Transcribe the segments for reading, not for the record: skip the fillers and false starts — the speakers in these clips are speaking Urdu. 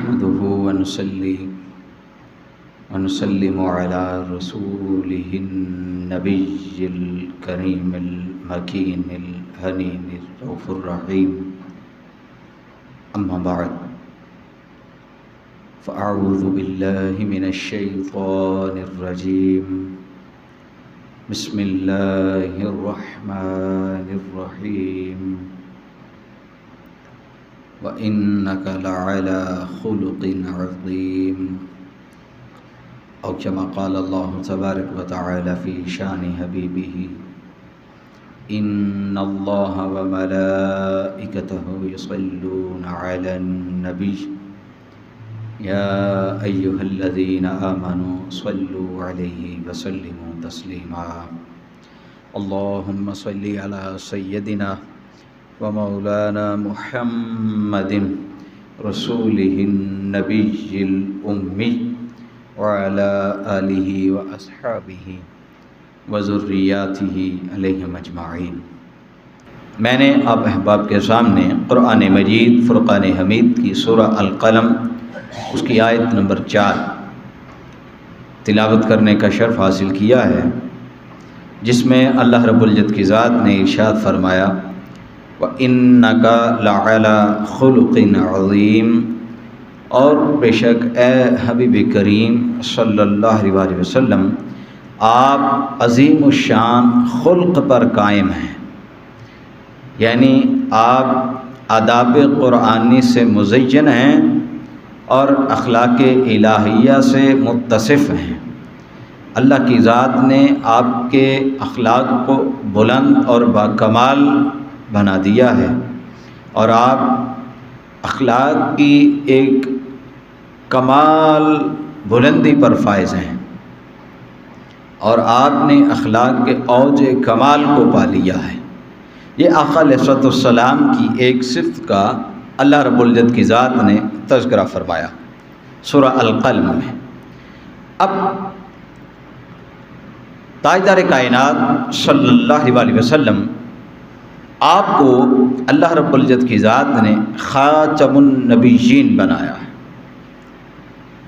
نحمده ونسلم على رسوله النبي الكريم المكين الهنين الرؤوف الرحيم أما بعد فأعوذ بالله من الشيطان الرجيم بسم الله الرحمن الرحيم وإنك لعلى خلق عظيم أو كما قال الله تبارك وتعالى في شان حبيبه إن الله وملائكته يصلون على النبي يا أيها الذين آمنوا صلوا عليه وسلموا تسليما اللهم صل على سيدنا ومولانا محمد رسوله النبي الأمي وعلى آله وأصحابه وذرياته علیہم اجمعین۔ میں نے آپ احباب کے سامنے قرآن مجید فرقان حمید کی سورہ القلم اس کی آیت نمبر 4 تلاوت کرنے کا شرف حاصل کیا ہے، جس میں اللہ رب العزت کی ذات نے ارشاد فرمایا وَإِنَّكَ لَعَلَى خُلُقٍ عَظِيمٍ، اور بے شک اے حبیب کریم صلی اللہ علیہ وسلم آپ عظیم الشان خلق پر قائم ہیں، یعنی آپ آداب قرآنی سے مزین ہیں اور اخلاق الہیہ سے متصف ہیں۔ اللہ کی ذات نے آپ کے اخلاق کو بلند اور باکمال بنا دیا ہے، اور آپ اخلاق کی ایک کمال بلندی پر فائز ہیں، اور آپ نے اخلاق کے اوج کمال کو پا لیا ہے۔ یہ آقا علیہ الصلوۃ والسلام کی ایک صفت کا اللہ رب العزت کی ذات نے تذکرہ فرمایا سورہ القلم میں۔ اب تاجدار کائنات صلی اللہ علیہ وسلم آپ کو اللہ رب العزت کی ذات نے خاتم النبیین بنایا ہے،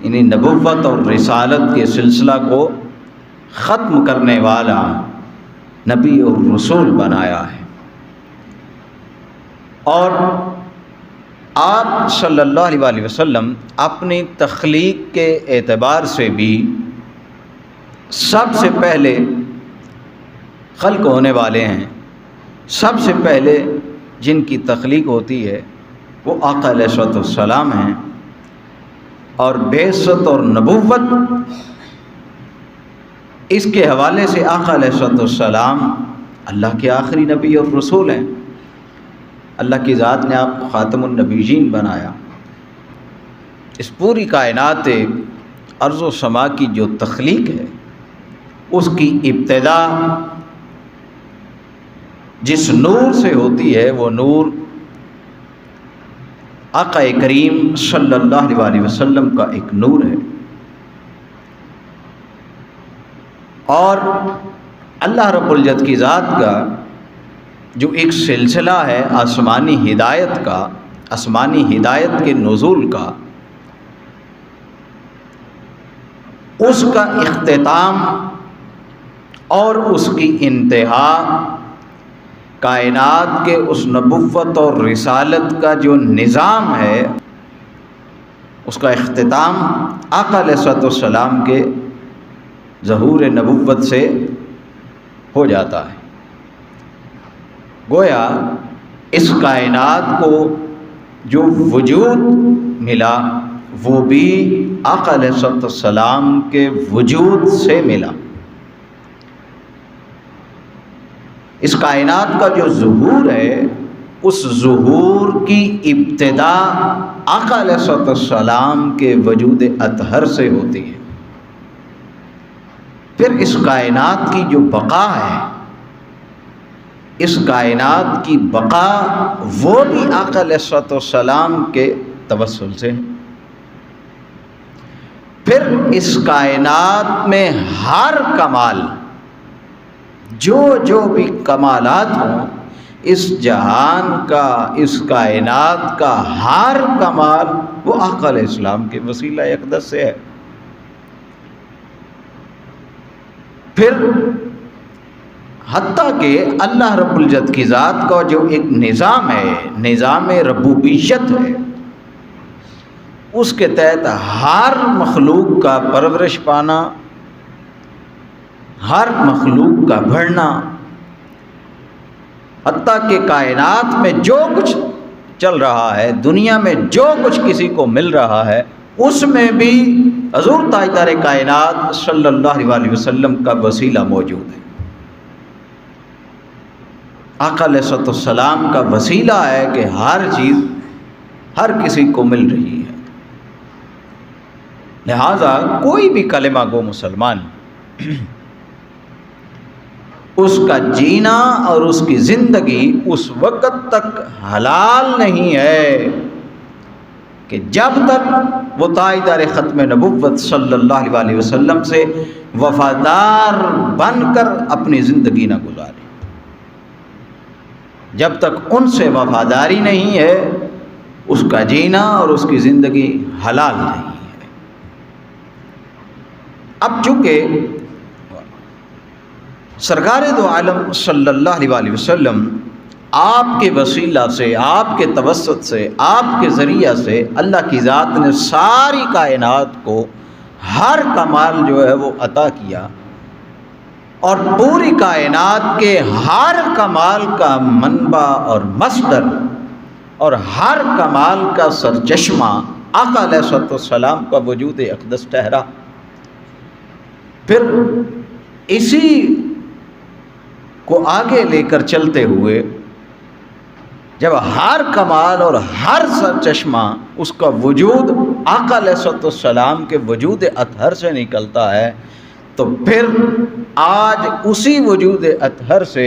یعنی نبوت اور رسالت کے سلسلہ کو ختم کرنے والا نبی اور رسول بنایا ہے، اور آپ صلی اللہ علیہ وسلم اپنی تخلیق کے اعتبار سے بھی سب سے پہلے خلق ہونے والے ہیں۔ سب سے پہلے جن کی تخلیق ہوتی ہے وہ آقا علیہ الصلوۃ والسلام ہیں، اور بعثت اور نبوت اس کے حوالے سے آقا علیہ الصلوۃ والسلام اللہ کے آخری نبی اور رسول ہیں۔ اللہ کی ذات نے آپ کو خاتم النبیین بنایا۔ اس پوری کائنات ارض و سما کی جو تخلیق ہے اس کی ابتدا جس نور سے ہوتی ہے وہ نور آقا کریم صلی اللہ علیہ وسلم کا ایک نور ہے، اور اللہ رب العزت کی ذات کا جو ایک سلسلہ ہے آسمانی ہدایت کا، آسمانی ہدایت کے نزول کا، اس کا اختتام اور اس کی انتہا کائنات کے اس نبوت اور رسالت کا جو نظام ہے اس کا اختتام آقا علیہ الصلوۃ والسلام کے ظہور نبوت سے ہو جاتا ہے۔ گویا اس کائنات کو جو وجود ملا وہ بھی آقا علیہ الصلوۃ والسلام کے وجود سے ملا۔ اس کائنات کا جو ظہور ہے اس ظہور کی ابتدا آقا علیہ الصلوۃ والسلام کے وجود اطہر سے ہوتی ہے۔ پھر اس کائنات کی جو بقا ہے، اس کائنات کی بقا وہ بھی آقا علیہ الصلوۃ والسلام کے توسل سے ہے۔ پھر اس کائنات میں ہر کمال جو بھی کمالات ہوں اس جہان کا، اس کائنات کا ہر کمال وہ آقا علیہ السلام کے وسیلہ اقدس سے ہے۔ پھر حتیٰ کہ اللہ رب العزت کی ذات کا جو ایک نظام ہے، نظام ربوبیت ہے، اس کے تحت ہر مخلوق کا پرورش پانا، ہر مخلوق کا بڑھنا، حتیٰ کہ کائنات میں جو کچھ چل رہا ہے، دنیا میں جو کچھ کسی کو مل رہا ہے، اس میں بھی حضور تاجدار کائنات صلی اللہ علیہ وسلم کا وسیلہ موجود ہے۔ آقا علیہ السلام کا وسیلہ ہے کہ ہر چیز ہر کسی کو مل رہی ہے۔ لہذا کوئی بھی کلمہ گو مسلمان اس کا جینا اور اس کی زندگی اس وقت تک حلال نہیں ہے کہ جب تک وہ تاجدار ختم نبوت صلی اللہ علیہ وسلم سے وفادار بن کر اپنی زندگی نہ گزارے۔ جب تک ان سے وفاداری نہیں ہے اس کا جینا اور اس کی زندگی حلال نہیں ہے۔ اب چونکہ سرکار دو عالم صلی اللہ علیہ وسلم آپ کے وسیلہ سے، آپ کے توسط سے، آپ کے ذریعہ سے اللہ کی ذات نے ساری کائنات کو ہر کمال جو ہے وہ عطا کیا، اور پوری کائنات کے ہر کمال کا منبع اور مصدر اور ہر کمال کا سرچشمہ آقا علیہ السلام کا وجود اقدس ٹھہرا۔ پھر اسی کو آگے لے کر چلتے ہوئے جب ہر کمال اور ہر سرچشمہ اس کا وجود آقا علیہ السلام کے وجود اطہر سے نکلتا ہے، تو پھر آج اسی وجود اطہر سے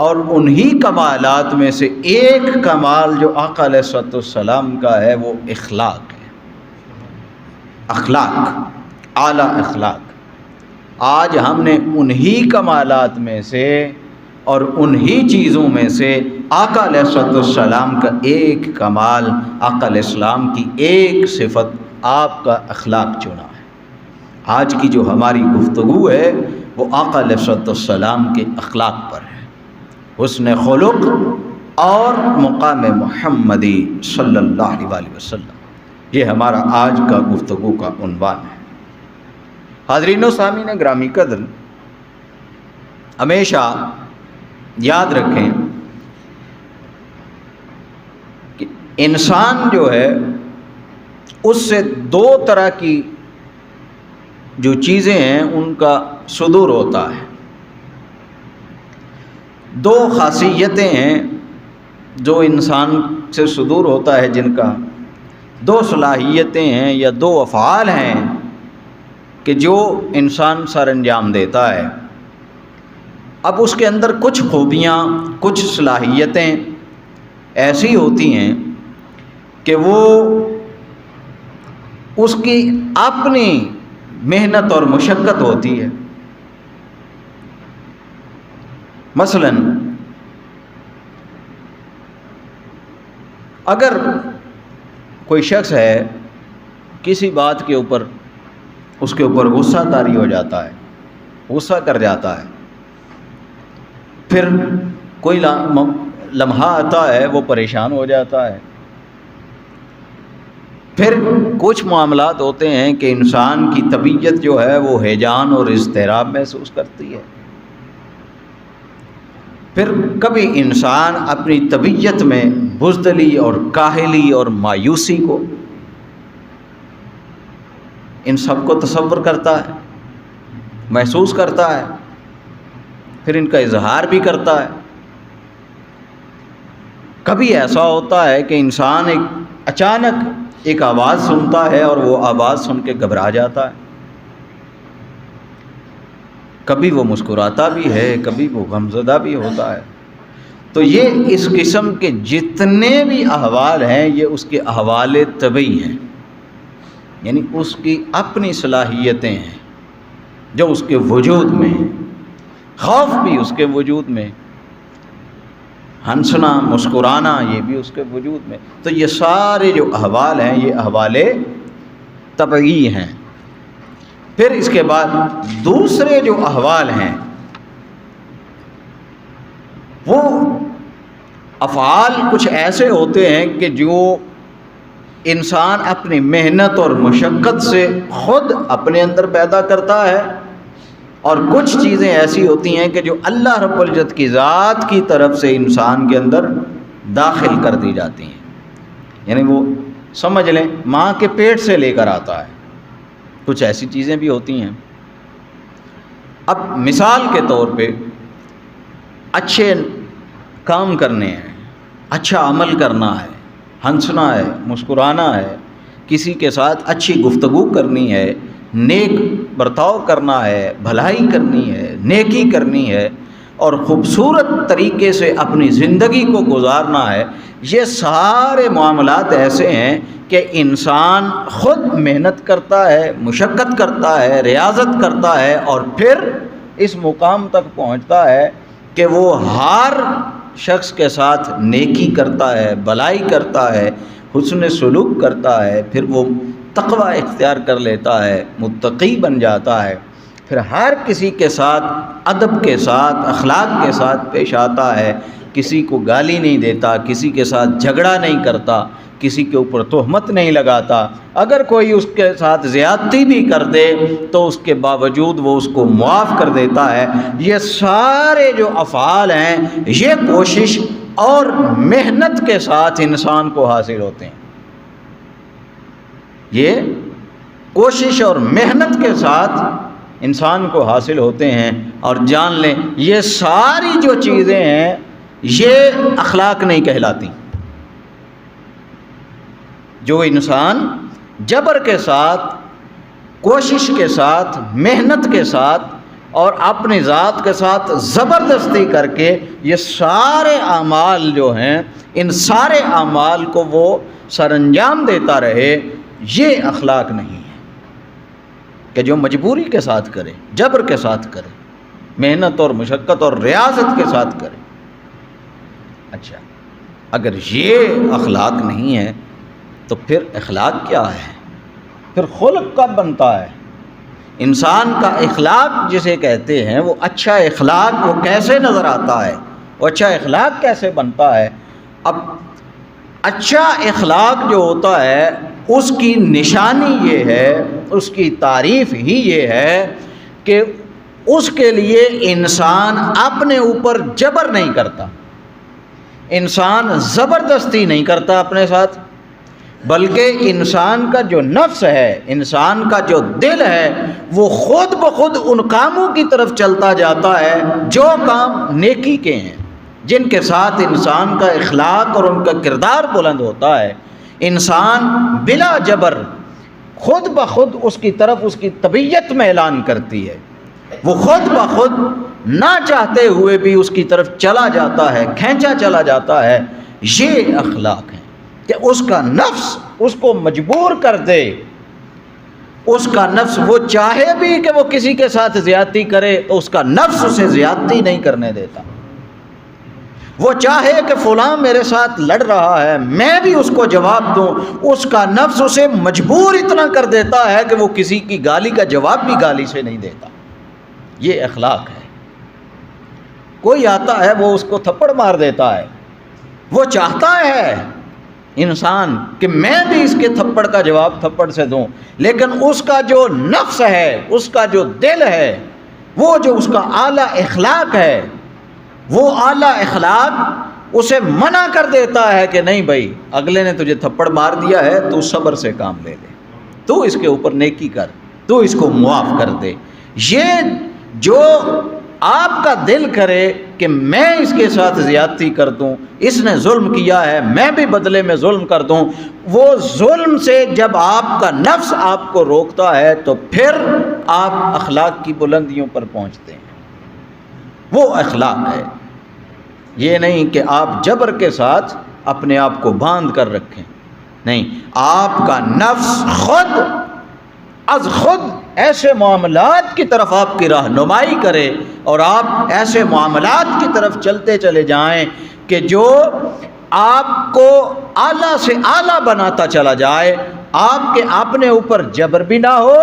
اور انہی کمالات میں سے ایک کمال جو آقا علیہ السلام کا ہے وہ اخلاق ہے۔ اخلاق، اعلیٰ اخلاق۔ آج ہم نے انہی کمالات میں سے اور انہی چیزوں میں سے آقا علیہ السلام کا ایک کمال، آقا علیہ السلام کی ایک صفت، آپ کا اخلاق چنا ہے۔ آج کی جو ہماری گفتگو ہے وہ آقا علیہ السلام کے اخلاق پر ہے، حسن خلق اور مقام محمدی صلی اللہ علیہ وسلم۔ یہ ہمارا آج کا گفتگو کا عنوان ہے۔ حاضرین و سامعین گرامی قدر، ہمیشہ یاد رکھیں کہ انسان جو ہے اس سے دو طرح کی جو چیزیں ہیں ان کا صدور ہوتا ہے۔ دو خاصیتیں ہیں جو انسان سے صدور ہوتا ہے، جن کا دو صلاحیتیں ہیں یا دو افعال ہیں کہ جو انسان سر انجام دیتا ہے۔ اب اس کے اندر کچھ خوبیاں، کچھ صلاحیتیں ایسی ہوتی ہیں کہ وہ اس کی اپنی محنت اور مشقت ہوتی ہے۔ مثلا اگر کوئی شخص ہے، کسی بات کے اوپر اس کے اوپر غصہ طاری ہو جاتا ہے، غصہ کر جاتا ہے، پھر کوئی لمحہ آتا ہے وہ پریشان ہو جاتا ہے، پھر کچھ معاملات ہوتے ہیں کہ انسان کی طبیعت جو ہے وہ ہیجان اور اضطراب محسوس کرتی ہے، پھر کبھی انسان اپنی طبیعت میں بزدلی اور کاہلی اور مایوسی کو، ان سب کو تصور کرتا ہے، محسوس کرتا ہے، پھر ان کا اظہار بھی کرتا ہے۔ کبھی ایسا ہوتا ہے کہ انسان اچانک ایک آواز سنتا ہے اور وہ آواز سن کے گھبرا جاتا ہے، کبھی وہ مسکراتا بھی ہے، کبھی وہ غمزدہ بھی ہوتا ہے۔ تو یہ اس قسم کے جتنے بھی احوال ہیں یہ اس کے احوال طبعی ہیں، یعنی اس کی اپنی صلاحیتیں ہیں جو اس کے وجود میں ہیں۔ خوف بھی اس کے وجود میں، ہنسنا مسکرانا یہ بھی اس کے وجود میں. تو یہ سارے جو احوال ہیں یہ احوال طبعی ہیں. پھر اس کے بعد دوسرے جو احوال ہیں وہ افعال کچھ ایسے ہوتے ہیں کہ جو انسان اپنی محنت اور مشقت سے خود اپنے اندر پیدا کرتا ہے، اور کچھ چیزیں ایسی ہوتی ہیں کہ جو اللہ رب العزت کی ذات کی طرف سے انسان کے اندر داخل کر دی جاتی ہیں. یعنی وہ سمجھ لیں ماں کے پیٹ سے لے کر آتا ہے. کچھ ایسی چیزیں بھی ہوتی ہیں. اب مثال کے طور پہ اچھے کام کرنے ہیں، اچھا عمل کرنا ہے، ہنسنا ہے، مسکرانا ہے، کسی کے ساتھ اچھی گفتگو کرنی ہے، نیک برتاؤ کرنا ہے، بھلائی کرنی ہے، نیکی کرنی ہے، اور خوبصورت طریقے سے اپنی زندگی کو گزارنا ہے. یہ سارے معاملات ایسے ہیں کہ انسان خود محنت کرتا ہے، مشقت کرتا ہے، ریاضت کرتا ہے، اور پھر اس مقام تک پہنچتا ہے کہ وہ ہر شخص کے ساتھ نیکی کرتا ہے، بھلائی کرتا ہے، حسن سلوک کرتا ہے، پھر وہ تقوی اختیار کر لیتا ہے، متقی بن جاتا ہے، پھر ہر کسی کے ساتھ ادب کے ساتھ اخلاق کے ساتھ پیش آتا ہے، کسی کو گالی نہیں دیتا، کسی کے ساتھ جھگڑا نہیں کرتا، کسی کے اوپر تہمت نہیں لگاتا. اگر کوئی اس کے ساتھ زیادتی بھی کر دے تو اس کے باوجود وہ اس کو معاف کر دیتا ہے. یہ سارے جو افعال ہیں یہ کوشش اور محنت کے ساتھ انسان کو حاصل ہوتے ہیں. یہ کوشش اور محنت کے ساتھ انسان کو حاصل ہوتے ہیں. اور جان لیں یہ ساری جو چیزیں ہیں یہ اخلاق نہیں کہلاتی. جو انسان جبر کے ساتھ، کوشش کے ساتھ، محنت کے ساتھ اور اپنی ذات کے ساتھ زبردستی کر کے یہ سارے اعمال جو ہیں ان سارے اعمال کو وہ سر انجام دیتا رہے، یہ اخلاق نہیں ہے. کہ جو مجبوری کے ساتھ کرے، جبر کے ساتھ کرے، محنت اور مشقت اور ریاضت کے ساتھ کرے. اچھا اگر یہ اخلاق نہیں ہے تو پھر اخلاق کیا ہے؟ پھر خلق کب بنتا ہے؟ انسان کا اخلاق جسے کہتے ہیں وہ اچھا اخلاق وہ کیسے نظر آتا ہے؟ وہ اچھا اخلاق کیسے بنتا ہے؟ اب اچھا اخلاق جو ہوتا ہے اس کی نشانی یہ ہے، اس کی تعریف ہی یہ ہے کہ اس کے لیے انسان اپنے اوپر جبر نہیں کرتا، انسان زبردستی نہیں کرتا اپنے ساتھ، بلکہ انسان کا جو نفس ہے، انسان کا جو دل ہے وہ خود بخود ان کاموں کی طرف چلتا جاتا ہے جو کام نیکی کے ہیں، جن کے ساتھ انسان کا اخلاق اور ان کا کردار بلند ہوتا ہے. انسان بلا جبر خود بخود اس کی طرف اس کی طبیعت میں اعلان کرتی ہے، وہ خود بخود نہ چاہتے ہوئے بھی اس کی طرف چلا جاتا ہے، کھینچا چلا جاتا ہے. یہ اخلاق ہے کہ اس کا نفس اس کو مجبور کر دے. اس کا نفس وہ چاہے بھی کہ وہ کسی کے ساتھ زیادتی کرے تو اس کا نفس اسے زیادتی نہیں کرنے دیتا. وہ چاہے کہ فلاں میرے ساتھ لڑ رہا ہے میں بھی اس کو جواب دوں، اس کا نفس اسے مجبور اتنا کر دیتا ہے کہ وہ کسی کی گالی کا جواب بھی گالی سے نہیں دیتا. یہ اخلاق ہے. کوئی آتا ہے وہ اس کو تھپڑ مار دیتا ہے، وہ چاہتا ہے انسان کہ میں بھی اس کے تھپڑ کا جواب تھپڑ سے دوں، لیکن اس کا جو نفس ہے، اس کا جو دل ہے، وہ جو اس کا اعلیٰ اخلاق ہے، وہ اعلیٰ اخلاق اسے منع کر دیتا ہے کہ نہیں بھائی اگلے نے تجھے تھپڑ مار دیا ہے تو صبر سے کام لے لے، تو اس کے اوپر نیکی کر، تو اس کو معاف کر دے. یہ جو آپ کا دل کرے کہ میں اس کے ساتھ زیادتی کر دوں، اس نے ظلم کیا ہے میں بھی بدلے میں ظلم کر دوں، وہ ظلم سے جب آپ کا نفس آپ کو روکتا ہے تو پھر آپ اخلاق کی بلندیوں پر پہنچتے ہیں. وہ اخلاق ہے. یہ نہیں کہ آپ جبر کے ساتھ اپنے آپ کو باندھ کر رکھیں، نہیں، آپ کا نفس خود از خود ایسے معاملات کی طرف آپ کی رہنمائی کرے اور آپ ایسے معاملات کی طرف چلتے چلے جائیں کہ جو آپ کو اعلیٰ سے اعلیٰ بناتا چلا جائے، آپ کے اپنے اوپر جبر بھی نہ ہو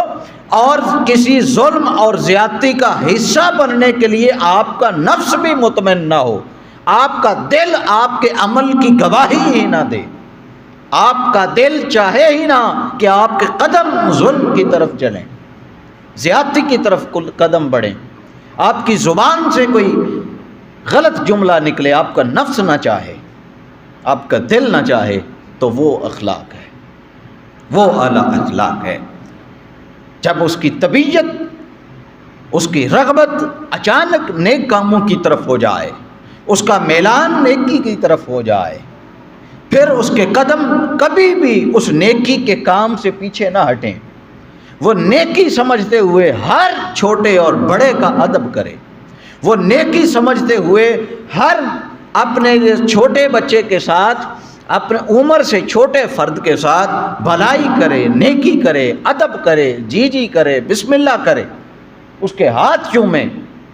اور کسی ظلم اور زیادتی کا حصہ بننے کے لیے آپ کا نفس بھی مطمئن نہ ہو، آپ کا دل آپ کے عمل کی گواہی ہی نہ دے، آپ کا دل چاہے ہی نہ کہ آپ کے قدم ظلم کی طرف چلیں، زیادتی کی طرف قدم بڑھیں، آپ کی زبان سے کوئی غلط جملہ نکلے، آپ کا نفس نہ چاہے، آپ کا دل نہ چاہے، تو وہ اخلاق ہے، وہ اعلیٰ اخلاق ہے۔ جب اس کی طبیعت، اس کی رغبت اچانک نیک کاموں کی طرف ہو جائے، اس کا میلان نیکی کی طرف ہو جائے، پھر اس کے قدم کبھی بھی اس نیکی کے کام سے پیچھے نہ ہٹیں، وہ نیکی سمجھتے ہوئے ہر چھوٹے اور بڑے کا ادب کرے، وہ نیکی سمجھتے ہوئے ہر اپنے چھوٹے بچے کے ساتھ، اپنے عمر سے چھوٹے فرد کے ساتھ بھلائی کرے، نیکی کرے، ادب کرے، جی جی کرے، بسم اللہ کرے، اس کے ہاتھ چومیں،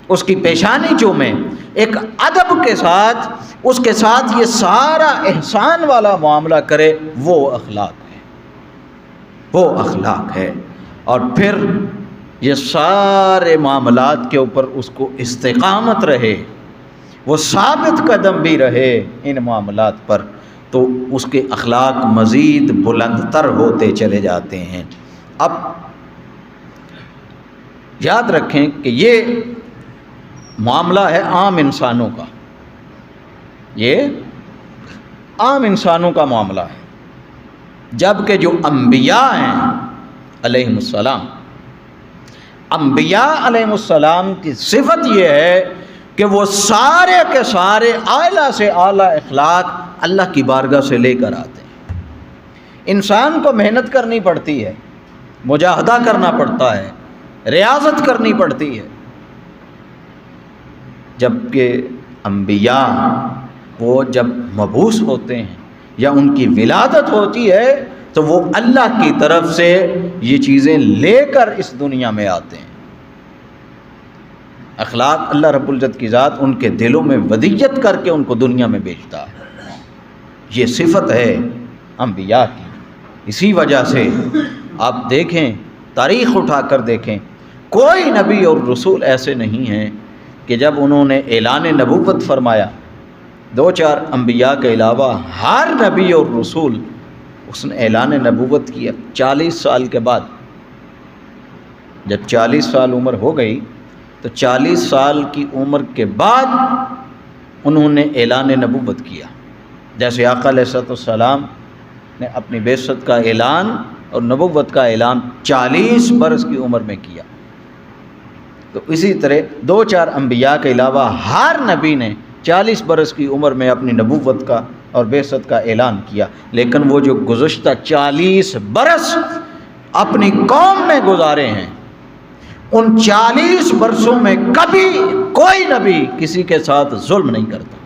اس کی پیشانی چومیں، ایک ادب کے ساتھ اس کے ساتھ یہ سارا احسان والا معاملہ کرے، وہ اخلاق ہے، وہ اخلاق ہے۔ اور پھر یہ سارے معاملات کے اوپر اس کو استقامت رہے، وہ ثابت قدم بھی رہے ان معاملات پر، تو اس کے اخلاق مزید بلند تر ہوتے چلے جاتے ہیں۔ اب یاد رکھیں کہ یہ معاملہ ہے عام انسانوں کا، یہ عام انسانوں کا معاملہ ہے، جبکہ جو انبیاء ہیں علیہم السلام، انبیاء علیہم السلام کی صفت یہ ہے کہ وہ سارے کے سارے اعلیٰ سے اعلیٰ اخلاق اللہ کی بارگاہ سے لے کر آتے ہیں۔ انسان کو محنت کرنی پڑتی ہے، مجاہدہ کرنا پڑتا ہے، ریاضت کرنی پڑتی ہے، جبکہ انبیاء وہ جب مبعوث ہوتے ہیں یا ان کی ولادت ہوتی ہے تو وہ اللہ کی طرف سے یہ چیزیں لے کر اس دنیا میں آتے ہیں۔ اخلاق اللہ رب العزت کی ذات ان کے دلوں میں ودیت کر کے ان کو دنیا میں بھیجتا ہے، یہ صفت ہے انبیاء کی۔ اسی وجہ سے آپ دیکھیں، تاریخ اٹھا کر دیکھیں، کوئی نبی اور رسول ایسے نہیں ہیں کہ جب انہوں نے اعلان نبوت فرمایا، دو چار انبیاء کے علاوہ ہر نبی اور رسول اس نے اعلان نبوت کیا 40 سال کے بعد۔ جب 40 سال عمر ہو گئی تو 40 سال کی عمر کے بعد انہوں نے اعلان نبوت کیا، جیسے آقا علیہ الصلوۃ والسلام نے اپنی بعثت کا اعلان اور نبوت کا اعلان 40 برس کی عمر میں کیا، تو اسی طرح دو چار انبیاء کے علاوہ ہر نبی نے 40 برس کی عمر میں اپنی نبوت کا اور بعثت کا اعلان کیا۔ لیکن وہ جو گزشتہ 40 برس اپنی قوم میں گزارے ہیں، ان 40 برسوں میں کبھی کوئی نبی کسی کے ساتھ ظلم نہیں کرتا،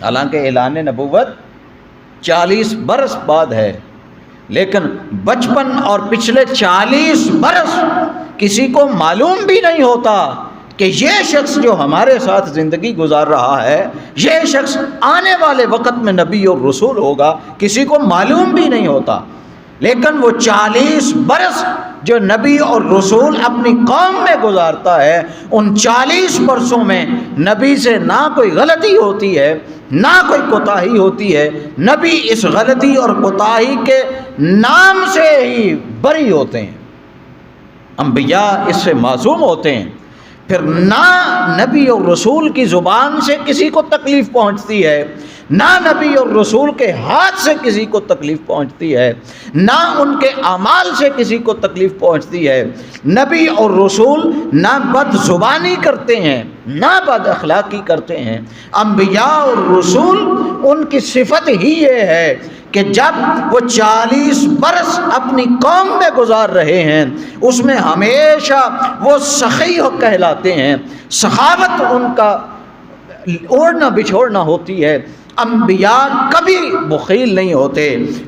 حالانکہ اعلان نبوت 40 برس بعد ہے، لیکن بچپن اور پچھلے 40 برس کسی کو معلوم بھی نہیں ہوتا کہ یہ شخص جو ہمارے ساتھ زندگی گزار رہا ہے، یہ شخص آنے والے وقت میں نبی اور رسول ہوگا، کسی کو معلوم بھی نہیں ہوتا۔ لیکن وہ 40 برس جو نبی اور رسول اپنی قوم میں گزارتا ہے، ان 40 برسوں میں نبی سے نہ کوئی غلطی ہوتی ہے، نہ کوئی کوتاہی ہوتی ہے، نبی اس غلطی اور کوتاہی کے نام سے ہی بری ہوتے ہیں، انبیاء اس سے معصوم ہوتے ہیں۔ پھر نہ نبی اور رسول کی زبان سے کسی کو تکلیف پہنچتی ہے، نہ نبی اور رسول کے ہاتھ سے کسی کو تکلیف پہنچتی ہے، نہ ان کے اعمال سے کسی کو تکلیف پہنچتی ہے۔ نبی اور رسول نہ بد زبانی کرتے ہیں، نہ بد اخلاقی کرتے ہیں۔ انبیاء اور رسول ان کی صفت ہی یہ ہے کہ جب وہ 40 برس اپنی قوم میں گزار رہے ہیں، اس میں ہمیشہ وہ سخی کہلاتے ہیں، سخاوت ان کا اوڑھنا بچھوڑنا ہوتی ہے۔ انبیاء کبھی بخیل نہیں ہوتے،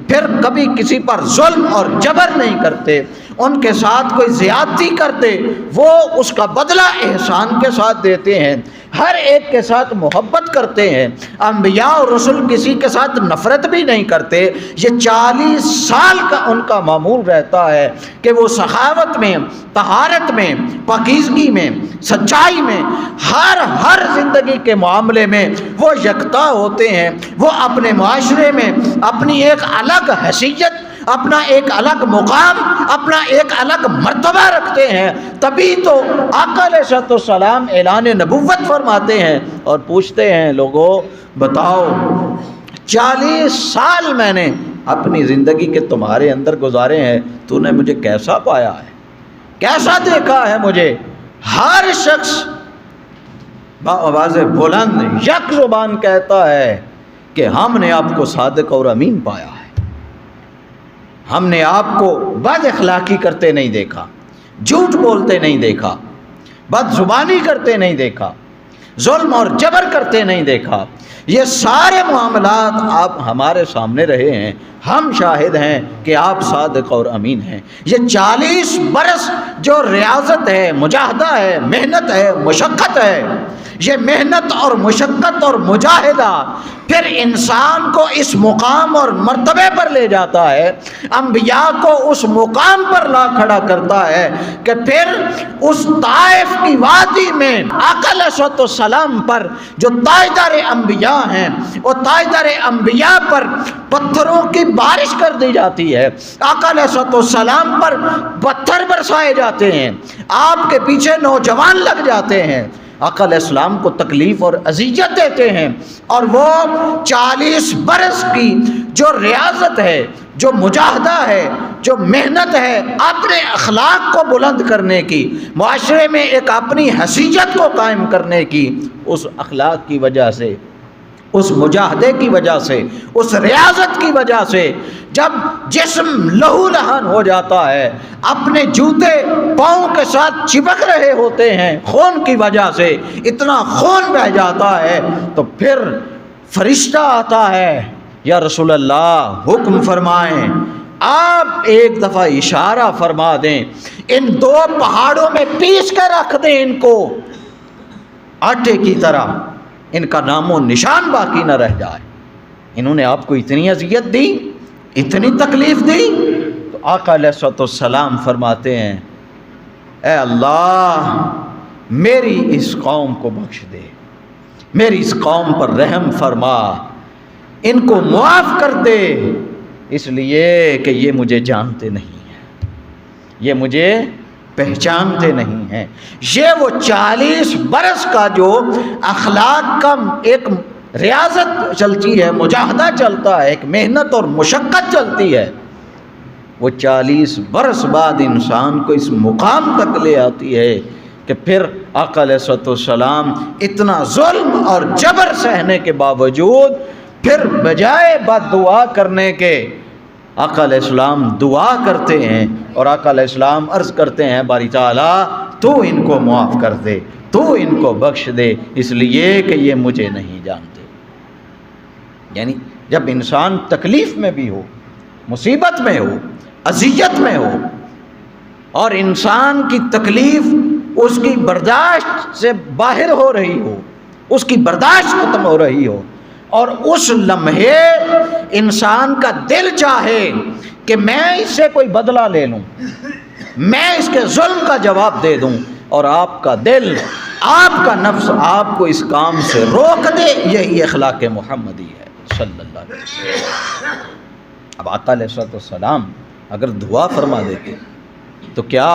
پھر کبھی کسی پر ظلم اور جبر نہیں کرتے، ان کے ساتھ کوئی زیادتی کرتے وہ اس کا بدلہ احسان کے ساتھ دیتے ہیں، ہر ایک کے ساتھ محبت کرتے ہیں، انبیاء اور رسول کسی کے ساتھ نفرت بھی نہیں کرتے۔ یہ 40 سال کا ان کا معمول رہتا ہے کہ وہ سخاوت میں، طہارت میں، پاکیزگی میں، سچائی میں، ہر زندگی کے معاملے میں وہ یکتا ہوتے ہیں۔ وہ اپنے معاشرے میں اپنی ایک الگ حیثیت، اپنا ایک الگ مقام، اپنا ایک الگ مرتبہ رکھتے ہیں۔ تبھی تو آقا علیہ السلام اعلان نبوت فرماتے ہیں اور پوچھتے ہیں لوگوں بتاؤ 40 سال میں نے اپنی زندگی کے تمہارے اندر گزارے ہیں، تو نے مجھے کیسا پایا ہے، کیسا دیکھا ہے مجھے؟ ہر شخص بآواز بلند یک زبان کہتا ہے کہ ہم نے آپ کو صادق اور امین پایا ہے، ہم نے آپ کو بد اخلاقی کرتے نہیں دیکھا، جھوٹ بولتے نہیں دیکھا، بد زبانی کرتے نہیں دیکھا، ظلم اور جبر کرتے نہیں دیکھا۔ یہ سارے معاملات آپ ہمارے سامنے رہے ہیں، ہم شاہد ہیں کہ آپ صادق اور امین ہیں۔ یہ 40 برس جو ریاضت ہے، مجاہدہ ہے، محنت ہے، مشقت ہے، یہ محنت اور مشقت اور مجاہدہ پھر انسان کو اس مقام اور مرتبے پر لے جاتا ہے، انبیاء کو اس مقام پر لا کھڑا کرتا ہے کہ پھر اس طائف کی وادی میں آقا علیہ السلام پر جو تاجدار انبیاء ہیں، وہ تاجدار انبیاء پر پتھروں کی بارش کر دی جاتی ہے، آقا علیہ السلام پر پتھر برسائے جاتے ہیں، آپ کے پیچھے نوجوان لگ جاتے ہیں، آقا علیہ السلام کو تکلیف اور اذیت دیتے ہیں، اور وہ 40 برس کی جو ریاضت ہے، جو مجاہدہ ہے، جو محنت ہے اپنے اخلاق کو بلند کرنے کی، معاشرے میں ایک اپنی حیثیت کو قائم کرنے کی، اس اخلاق کی وجہ سے، اس مجاہدے کی وجہ سے، اس ریاضت کی وجہ سے جب جسم لہو لہان ہو جاتا ہے، اپنے جوتے پاؤں کے ساتھ چپک رہے ہوتے ہیں خون کی وجہ سے، اتنا خون بہہ جاتا ہے، تو پھر فرشتہ آتا ہے، یا رسول اللہ حکم فرمائیں، آپ ایک دفعہ اشارہ فرما دیں، ان 2 پہاڑوں میں پیس کر رکھ دیں ان کو آٹے کی طرح، ان کا نام و نشان باقی نہ رہ جائے۔ انہوں نے آپ کو اتنی اذیت دی، اتنی تکلیف دی، تو آقا علیہ السلام فرماتے ہیں اے اللہ میری اس قوم کو بخش دے، میری اس قوم پر رحم فرما، ان کو معاف کر دے، اس لیے کہ یہ مجھے جانتے نہیں ہیں، یہ مجھے پہچانتے نہیں ہیں۔ یہ وہ 40 برس کا جو اخلاق کا ایک ریاضت چلتی ہے، مجاہدہ چلتا ہے، ایک محنت اور مشقت چلتی ہے، وہ 40 برس بعد انسان کو اس مقام تک لے آتی ہے کہ پھر آقا علیہ السلام اتنا ظلم اور جبر سہنے کے باوجود پھر بجائے بد دعا کرنے کے آقا علیہ السلام دعا کرتے ہیں، اور آقا علیہ السلام عرض کرتے ہیں باری تعالیٰ تو ان کو معاف کر دے، تو ان کو بخش دے، اس لیے کہ یہ مجھے نہیں جانتے۔ یعنی جب انسان تکلیف میں بھی ہو، مصیبت میں ہو، اذیت میں ہو، اور انسان کی تکلیف اس کی برداشت سے باہر ہو رہی ہو، اس کی برداشت ختم ہو رہی ہو، اور اس لمحے انسان کا دل چاہے کہ میں اس سے کوئی بدلہ لے لوں، میں اس کے ظلم کا جواب دے دوں، اور آپ کا دل، آپ کا نفس آپ کو اس کام سے روک دے، یہی اخلاق محمدی ہے صلی اللہ علیہ وسلم۔ اب آقا علیہ السلام اگر دعا فرما دیتے تو کیا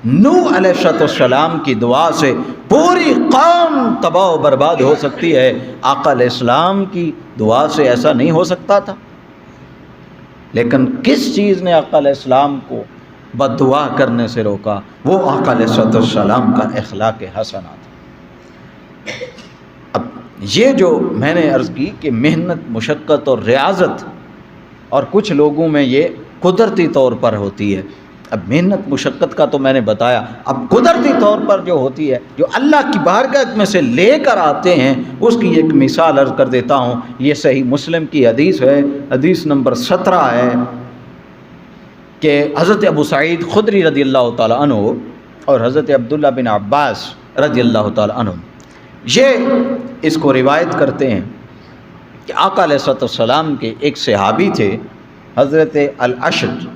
نوح علیہ السلام کی دعا سے پوری قوم تباہ و برباد ہو سکتی ہے؟ آقا علیہ السلام کی دعا سے ایسا نہیں ہو سکتا تھا، لیکن کس چیز نے آقا علیہ السلام کو بد دعا کرنے سے روکا؟ وہ آقا علیہ السلام کا اخلاق حسنہ تھا۔ اب یہ جو میں نے عرض کی کہ محنت، مشقت اور ریاضت، اور کچھ لوگوں میں یہ قدرتی طور پر ہوتی ہے۔ اب محنت مشقت کا تو میں نے بتایا، اب قدرتی طور پر جو ہوتی ہے، جو اللہ کی بارگاہ میں سے لے کر آتے ہیں، اس کی ایک مثال عرض کر دیتا ہوں۔ یہ صحیح مسلم کی حدیث ہے، حدیث نمبر 17 ہے۔ کہ حضرت ابو سعید خدری رضی اللہ تعالیٰ عنہ اور حضرت عبداللہ بن عباس رضی اللہ تعالیٰ عنہ یہ اس کو روایت کرتے ہیں کہ آقا علیہ الصلوۃ والسلام کے ایک صحابی تھے حضرت الاشج.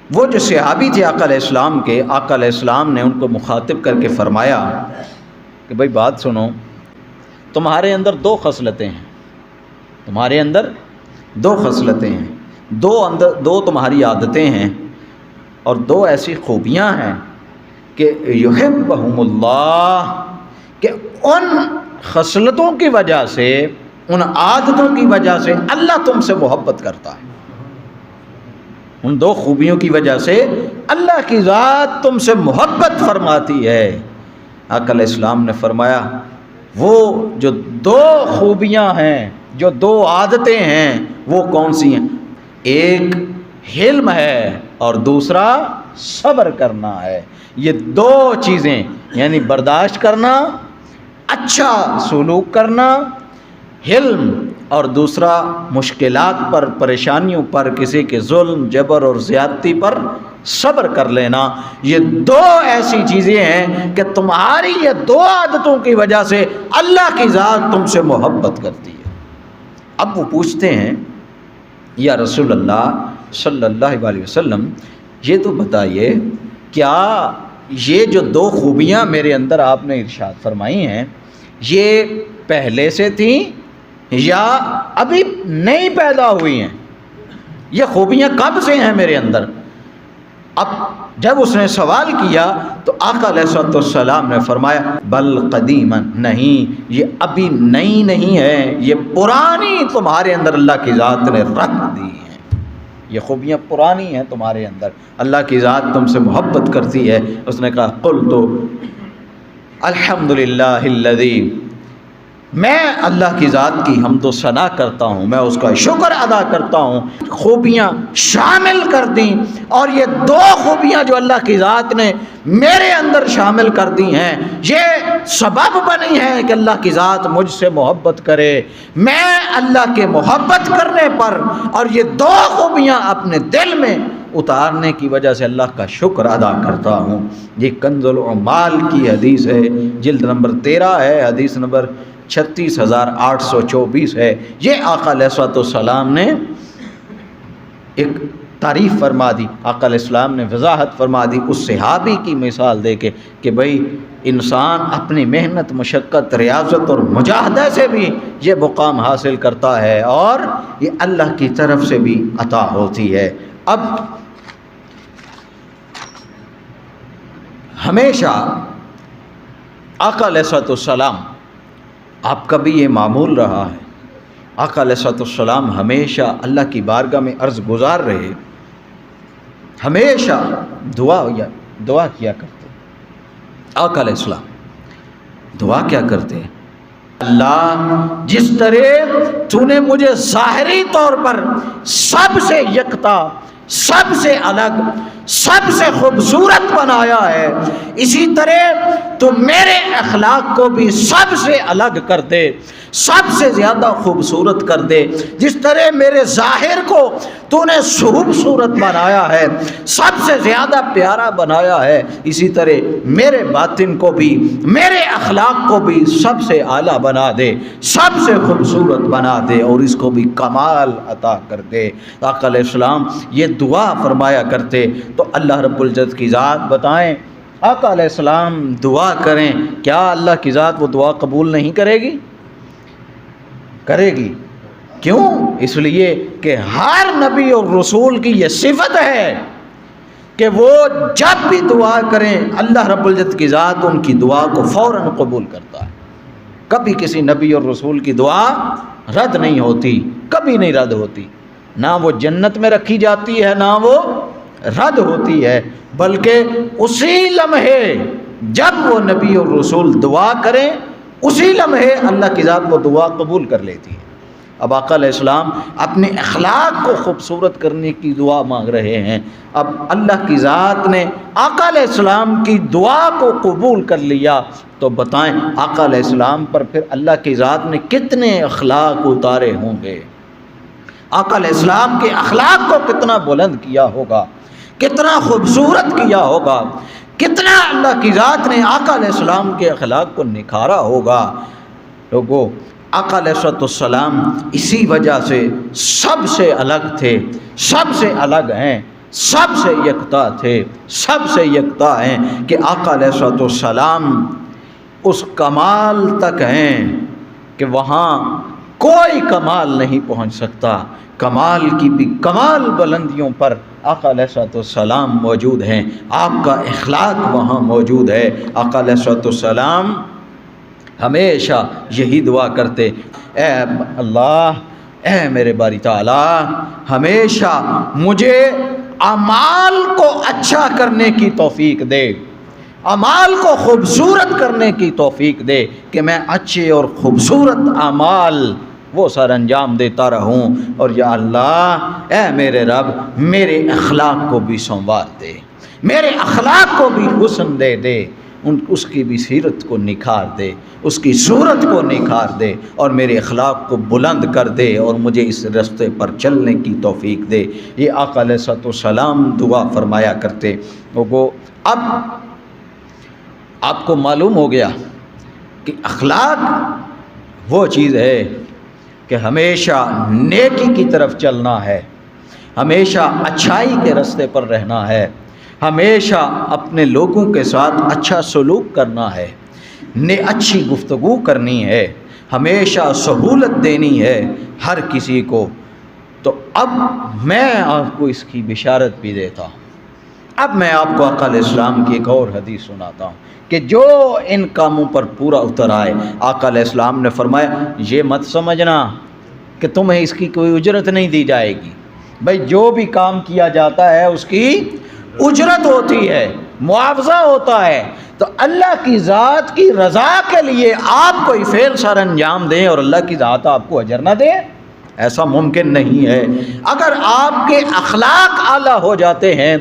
وہ جو صحابی تھے آقا علیہ السلام کے، آقا علیہ السلام نے ان کو مخاطب کر کے فرمایا کہ بھائی بات سنو، تمہارے اندر دو خصلتیں ہیں، تمہارے اندر دو خصلتیں ہیں، دو تمہاری عادتیں ہیں اور دو ایسی خوبیاں ہیں کہ یحبہم اللہ، کہ ان خصلتوں کی وجہ سے، ان عادتوں کی وجہ سے اللہ تم سے محبت کرتا ہے. ان دو خوبیوں کی وجہ سے اللہ کی ذات تم سے محبت فرماتی ہے. آقا علیہ السلام نے فرمایا وہ جو دو خوبیاں ہیں، جو دو عادتیں ہیں، وہ کون سی ہیں؟ ایک حلم ہے اور دوسرا صبر کرنا ہے. یہ دو چیزیں، یعنی برداشت کرنا، اچھا سلوک کرنا، حلم، اور دوسرا مشکلات پر، پریشانیوں پر، کسی کے ظلم، جبر اور زیادتی پر صبر کر لینا، یہ دو ایسی چیزیں ہیں کہ تمہاری یہ دو عادتوں کی وجہ سے اللہ کی ذات تم سے محبت کرتی ہے. اب وہ پوچھتے ہیں یا رسول اللہ صلی اللہ علیہ وسلم، یہ تو بتائیے کیا یہ جو دو خوبیاں میرے اندر آپ نے ارشاد فرمائی ہیں یہ پہلے سے تھیں یا ابھی نئی پیدا ہوئی ہیں؟ یہ خوبیاں کب سے ہیں میرے اندر؟ اب جب اس نے سوال کیا تو آقا علیہ السلام نے فرمایا بل قدیما، نہیں یہ ابھی نئی نہیں ہے، یہ پرانی تمہارے اندر اللہ کی ذات نے رکھ دی ہیں. یہ خوبیاں پرانی ہیں تمہارے اندر، اللہ کی ذات تم سے محبت کرتی ہے. اس نے کہا قلت الحمدللہ الذی، میں اللہ کی ذات کی حمد و ثنا کرتا ہوں، میں اس کا شکر ادا کرتا ہوں. خوبیاں شامل کر دیں، اور یہ دو خوبیاں جو اللہ کی ذات نے میرے اندر شامل کر دی ہیں یہ سبب بنی ہے کہ اللہ کی ذات مجھ سے محبت کرے. میں اللہ کے محبت کرنے پر اور یہ دو خوبیاں اپنے دل میں اتارنے کی وجہ سے اللہ کا شکر ادا کرتا ہوں. یہ کنز العمال کی حدیث ہے، جلد نمبر 13 ہے، حدیث نمبر 36,824 ہے. یہ آقا علیہ السلام نے ایک تعریف فرما دی، آقا علیہ السلام نے وضاحت فرما دی اس صحابی کی مثال دے کے کہ بھئی انسان اپنی محنت، مشقت، ریاضت اور مجاہدہ سے بھی یہ مقام حاصل کرتا ہے اور یہ اللہ کی طرف سے بھی عطا ہوتی ہے. اب ہمیشہ آقا علیہ السلام، آپ کا بھی یہ معمول رہا ہے، آقا علیہ السلام ہمیشہ اللہ کی بارگاہ میں عرض گزار رہے، ہمیشہ دعا کیا کرتے. آقا علیہ السلام دعا کیا کرتے ہیں؟ اللہ جس طرح تو نے مجھے ظاہری طور پر سب سے یکتا، سب سے الگ، سب سے خوبصورت بنایا ہے، اسی طرح تو میرے اخلاق کو بھی سب سے الگ کر دے، سب سے زیادہ خوبصورت کر دے. جس طرح میرے ظاہر کو تو نے خوبصورت بنایا ہے، سب سے زیادہ پیارا بنایا ہے، اسی طرح میرے باطن کو بھی، میرے اخلاق کو بھی سب سے اعلیٰ بنا دے، سب سے خوبصورت بنا دے اور اس کو بھی کمال عطا کر دے. آقا علیہ السلام یہ دعا فرمایا کرتے. تو اللہ رب العزت کی ذات بتائیں، آقا علیہ السلام دعا کریں، کیا اللہ کی ذات وہ دعا قبول نہیں کرے گی؟ کرے گی. کیوں؟ اس لیے کہ ہر نبی اور رسول کی یہ صفت ہے کہ وہ جب بھی دعا کریں اللہ رب العزت کی ذات ان کی دعا کو فوراً قبول کرتا ہے. کبھی کسی نبی اور رسول کی دعا رد نہیں ہوتی، کبھی نہیں رد ہوتی، نہ وہ جنت میں رکھی جاتی ہے نہ وہ رد ہوتی ہے، بلکہ اسی لمحے جب وہ نبی اور رسول دعا کریں اسی لمحے اللہ کی ذات وہ دعا قبول کر لیتی ہے. اب آقا علیہ السلام اپنے اخلاق کو خوبصورت کرنے کی دعا مانگ رہے ہیں. اب اللہ کی ذات نے آقا علیہ السلام کی دعا کو قبول کر لیا تو بتائیں آقا علیہ السلام پر پھر اللہ کی ذات نے کتنے اخلاق اتارے ہوں گے. آقا علیہ السلام کے اخلاق کو کتنا بلند کیا ہوگا، کتنا خوبصورت کیا ہوگا، کتنا اللہ کی ذات نے آقا علیہ السلام کے اخلاق کو نکھارا ہوگا۔ لوگوں، آقا علیہ السلام اسی وجہ سے سب سے الگ تھے، سب سے الگ ہیں، سب سے یکتا تھے، سب سے یکتا ہیں کہ آقا علیہ السلام اس کمال تک ہیں کہ وہاں کوئی کمال نہیں پہنچ سکتا۔ کمال کی بھی کمال بلندیوں پر آقا علیہ السلام موجود ہیں، آپ کا اخلاق وہاں موجود ہے۔ آقا علیہ السلام ہمیشہ یہی دعا کرتے، اے اللہ، اے میرے باری تعالیٰ، ہمیشہ مجھے اعمال کو اچھا کرنے کی توفیق دے، اعمال کو خوبصورت کرنے کی توفیق دے کہ میں اچھے اور خوبصورت اعمال وہ سر انجام دیتا رہوں۔ اور یا اللہ، اے میرے رب، میرے اخلاق کو بھی سنوار دے، میرے اخلاق کو بھی حسن دے دے، اس کی بھی سیرت کو نکھار دے، اس کی صورت کو نکھار دے، اور میرے اخلاق کو بلند کر دے، اور مجھے اس راستے پر چلنے کی توفیق دے۔ یہ آقا علیہ السلام دعا فرمایا کرتے۔ وہ اب آپ کو معلوم ہو گیا کہ اخلاق وہ چیز ہے کہ ہمیشہ نیکی کی طرف چلنا ہے، ہمیشہ اچھائی کے راستے پر رہنا ہے، ہمیشہ اپنے لوگوں کے ساتھ اچھا سلوک کرنا ہے، اچھی گفتگو کرنی ہے، ہمیشہ سہولت دینی ہے ہر کسی کو۔ تو اب میں آپ کو اس کی بشارت بھی دیتا ہوں۔ اب میں آپ کو آقا علیہ السلام کی ایک اور حدیث سناتا ہوں کہ جو ان کاموں پر پورا اتر آئے۔ آقا علیہ السلام نے فرمایا، یہ مت سمجھنا کہ تمہیں اس کی کوئی اجرت نہیں دی جائے گی، بھائی جو بھی کام کیا جاتا ہے اس کی اجرت ہوتی ہے، معاوضہ ہوتا ہے۔ تو اللہ کی ذات کی رضا کے لیے آپ کوئی فعل سر انجام دیں اور اللہ کی ذات آپ کو اجر نہ دے، ایسا ممکن نہیں ہے۔ اگر آپ کے اخلاق اعلیٰ ہو جاتے ہیں،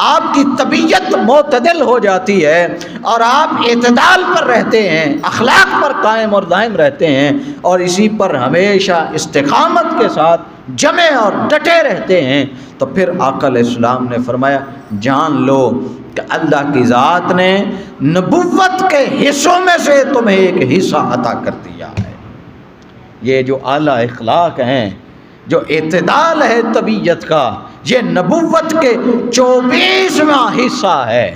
آپ کی طبیعت معتدل ہو جاتی ہے، اور آپ اعتدال پر رہتے ہیں، اخلاق پر قائم اور دائم رہتے ہیں، اور اسی پر ہمیشہ استقامت کے ساتھ جمے اور ڈٹے رہتے ہیں، تو پھر آقا علیہ السلام نے فرمایا، جان لو کہ اللہ کی ذات نے نبوت کے حصوں میں سے تمہیں ایک حصہ عطا کر دیا ہے۔ یہ جو اعلیٰ اخلاق ہیں، جو اعتدال ہے طبیعت کا، یہ نبوت کے 24واں حصہ ہے،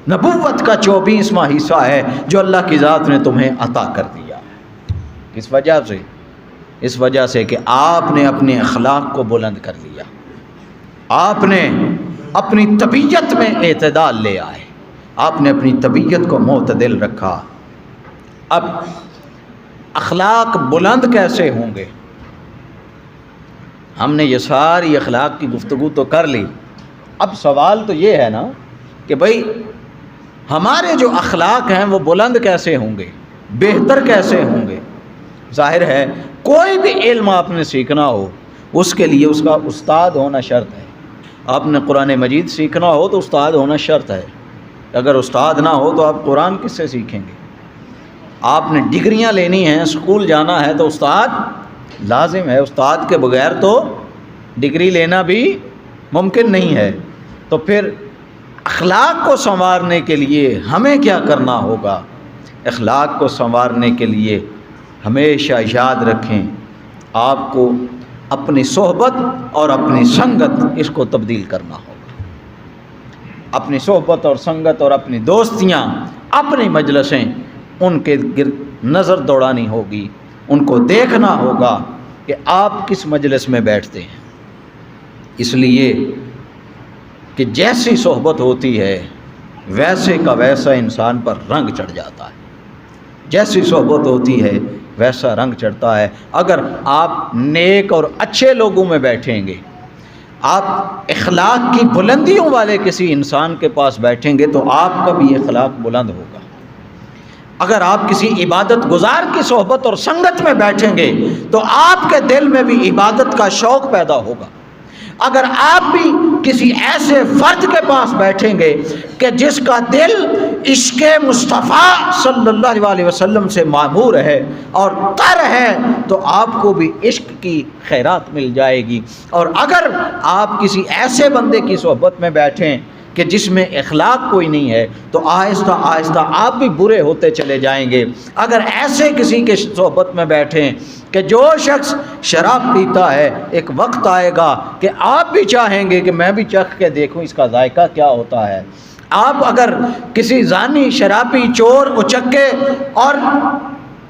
نبوت کا 24واں حصہ ہے جو اللہ کی ذات نے تمہیں عطا کر دیا ہے۔ کس وجہ سے؟ اس وجہ سے کہ آپ نے اپنے اخلاق کو بلند کر لیا، آپ نے اپنی طبیعت میں اعتدال لے آئے، آپ نے اپنی طبیعت کو معتدل رکھا۔ اب اخلاق بلند کیسے ہوں گے؟ ہم نے یہ ساری اخلاق کی گفتگو تو کر لی، اب سوال تو یہ ہے نا کہ بھئی ہمارے جو اخلاق ہیں وہ بلند کیسے ہوں گے، بہتر کیسے ہوں گے؟ ظاہر ہے کوئی بھی علم آپ نے سیکھنا ہو اس کے لیے اس کا استاد ہونا شرط ہے۔ آپ نے قرآن مجید سیکھنا ہو تو استاد ہونا شرط ہے، اگر استاد نہ ہو تو آپ قرآن کس سے سیکھیں گے؟ آپ نے ڈگریاں لینی ہیں، اسکول جانا ہے تو استاد لازم ہے، استاد کے بغیر تو ڈگری لینا بھی ممکن نہیں ہے۔ تو پھر اخلاق کو سنوارنے کے لیے ہمیں کیا کرنا ہوگا؟ اخلاق کو سنوارنے کے لیے ہمیشہ یاد رکھیں، آپ کو اپنی صحبت اور اپنی سنگت اس کو تبدیل کرنا ہوگا۔ اپنی صحبت اور سنگت اور اپنی دوستیاں، اپنی مجلسیں، ان کے گرد نظر دوڑانی ہوگی، ان کو دیکھنا ہوگا کہ آپ کس مجلس میں بیٹھتے ہیں، اس لیے کہ جیسی صحبت ہوتی ہے ویسے کا ویسا انسان پر رنگ چڑھ جاتا ہے، جیسی صحبت ہوتی ہے ویسا رنگ چڑھتا ہے۔ اگر آپ نیک اور اچھے لوگوں میں بیٹھیں گے، آپ اخلاق کی بلندیوں والے کسی انسان کے پاس بیٹھیں گے تو آپ کا بھی اخلاق بلند ہوگا۔ اگر آپ کسی عبادت گزار کی صحبت اور سنگت میں بیٹھیں گے تو آپ کے دل میں بھی عبادت کا شوق پیدا ہوگا۔ اگر آپ بھی کسی ایسے فرد کے پاس بیٹھیں گے کہ جس کا دل عشق مصطفیٰ صلی اللہ علیہ وسلم سے معمور ہے اور تر ہے تو آپ کو بھی عشق کی خیرات مل جائے گی. اور اگر آپ کسی ایسے بندے کی صحبت میں بیٹھیں کہ جس میں اخلاق کوئی نہیں ہے تو آہستہ آہستہ آپ بھی برے ہوتے چلے جائیں گے. اگر ایسے کسی کے صحبت میں بیٹھیں کہ جو شخص شراب پیتا ہے، ایک وقت آئے گا کہ آپ بھی چاہیں گے کہ میں بھی چکھ کے دیکھوں اس کا ذائقہ کیا ہوتا ہے. آپ اگر کسی زانی، شرابی، چور، اچکے اور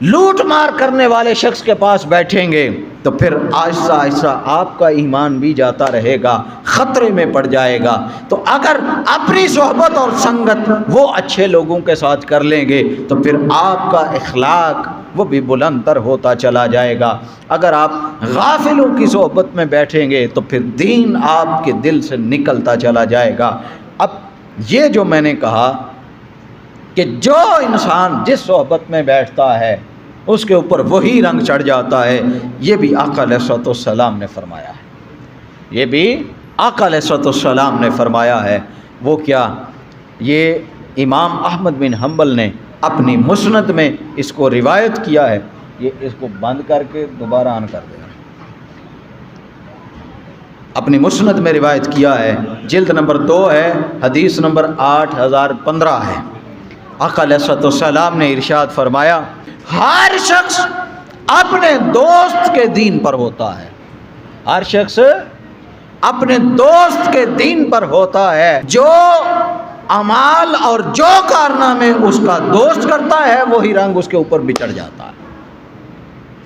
لوٹ مار کرنے والے شخص کے پاس بیٹھیں گے تو پھر آہستہ آہستہ آپ کا ایمان بھی جاتا رہے گا، خطرے میں پڑ جائے گا. تو اگر اپنی صحبت اور سنگت وہ اچھے لوگوں کے ساتھ کر لیں گے تو پھر آپ کا اخلاق وہ بھی بلند تر ہوتا چلا جائے گا. اگر آپ غافلوں کی صحبت میں بیٹھیں گے تو پھر دین آپ کے دل سے نکلتا چلا جائے گا. اب یہ جو میں نے کہا کہ جو انسان جس صحبت میں بیٹھتا ہے اس کے اوپر وہی رنگ چڑھ جاتا ہے، یہ بھی آقا علیہ الصلوۃ والسلام نے فرمایا ہے. یہ بھی آقا علیہ الصلوۃ والسلام نے فرمایا ہے. وہ کیا؟ یہ امام احمد بن حنبل نے اپنی مسند میں اس کو روایت کیا ہے. یہ اس کو بند کر کے دوبارہ آن کر دینا. اپنی مسند میں روایت کیا ہے، جلد نمبر 2 ہے، حدیث نمبر 8015 ہے. آقا علیہ الصلوۃ والسلام نے ارشاد فرمایا، ہر شخص اپنے دوست کے دین پر ہوتا ہے. ہر شخص اپنے دوست کے دین پر ہوتا ہے. جو اعمال اور جو کارنامے اس کا دوست کرتا ہے وہی رنگ اس کے اوپر بھی چڑھ جاتا ہے.